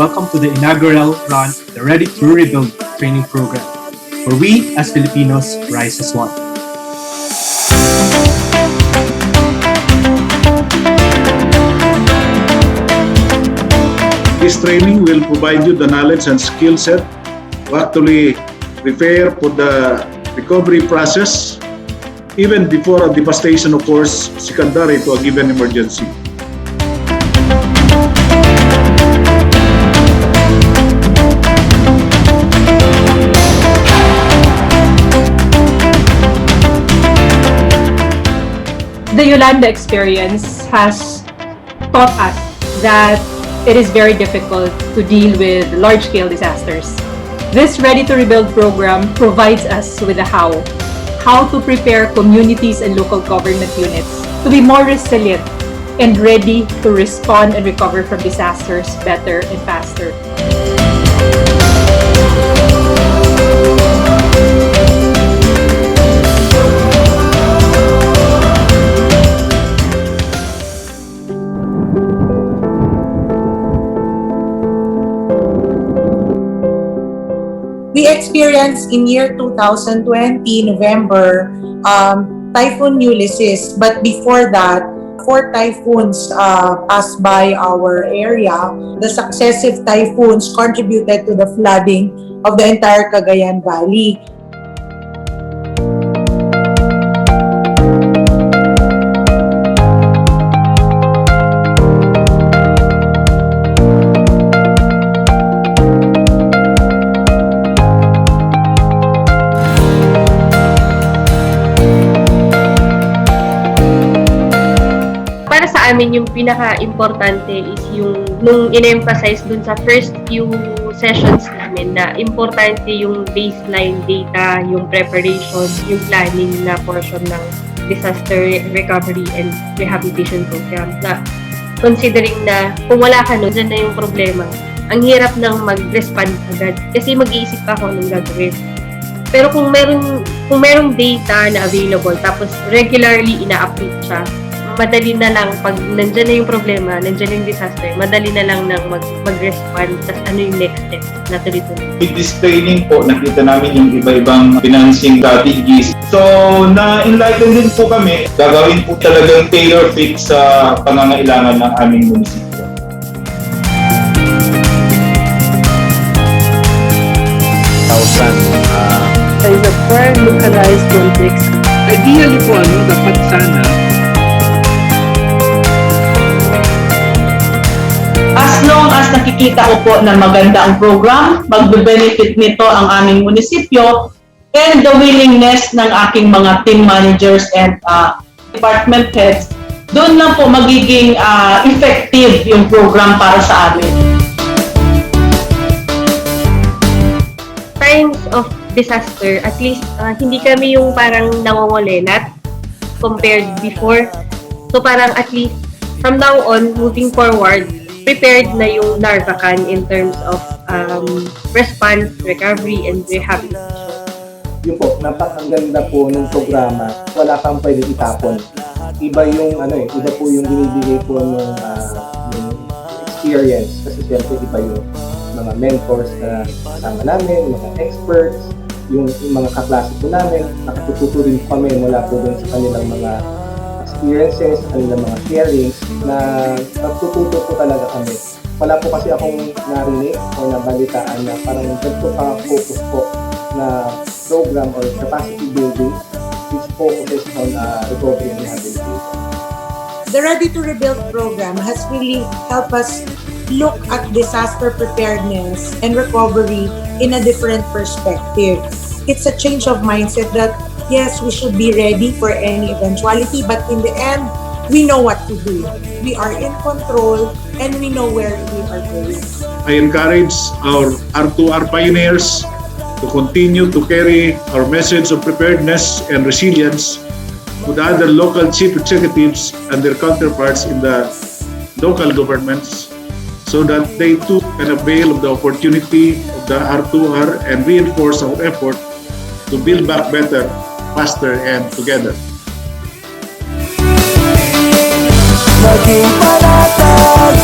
welcome to the inaugural run of the Ready to Rebuild training program, where we as Filipinos rise as one. This training will provide you the knowledge and skill set to actually prepare for the recovery process even before a devastation occurs secondary to a given emergency. The Yolanda experience has taught us that it is very difficult to deal with large-scale disasters. This Ready to Rebuild program provides us with a how to prepare communities and local government units to be more resilient and ready to respond and recover from disasters better and faster. We experienced in year 2020, November, Typhoon Ulysses. But before that, 4 typhoons passed by our area. The successive typhoons contributed to the flooding of the entire Cagayan Valley. Para sa amin, yung pinaka-importante is yung nung in-emphasize dun sa first few sessions namin na importante yung baseline data, yung preparation, yung planning na portion ng disaster recovery and rehabilitation program. Na considering na kung wala ka nun, dyan na yung problema. Ang hirap nang mag-respond agad kasi mag-iisip ka kung anong gagawin. Pero kung merong data na available tapos regularly ina-update siya, madali na lang pag nandyan na yung problema, nandyan yung disaster, madali na lang nang mag-respond tas ano yung next step na tuloy-tuloy. With this training po, nakita namin yung iba-ibang financing strategies. So, na-enlighten din po kami. Gagawin po talagang tailor-fit sa pangangailangan ng aming munisipyo. Is a fair localized context. Ideally po, dapat sana as long as nakikita ko po na maganda ang program, magbe-benefit nito ang aming munisipyo and the willingness ng aking mga team managers and department heads, doon lang po magiging effective yung program para sa amin. Times of disaster, at least hindi kami yung parang nangongolenat compared before. So parang at least from now on, moving forward, prepared na yung Narvacan in terms of response, recovery, and rehabilitation. Yun po, napakaganda po ng programa. Wala kang pwedeng itapon. Iba yung iba po yung binibigay po ng experience kasi siyempre iba yung mga mentors na kasama namin, mga experts, yung mga kaklase po namin, nakatututo rin kami mula po dun sa kanilang mga experiences, kanilang mga sharings na nagtututo po talaga kami. Wala po kasi akong narinig o nabalitaan na parang nagpo-focus po na program or capacity building which focuses on recovery and rehabilitation. The Ready to Rebuild program has really helped us look at disaster preparedness and recovery in a different perspective. It's a change of mindset that yes, we should be ready for any eventuality, but in the end, we know what to do. We are in control and we know where we are going. I encourage our R2R pioneers to continue to carry our message of preparedness and resilience to the other local chief executives and their counterparts in the local governments so that they too can avail of the opportunity of the R2R and reinforce our effort to build back better, faster, and together. Maging panatag,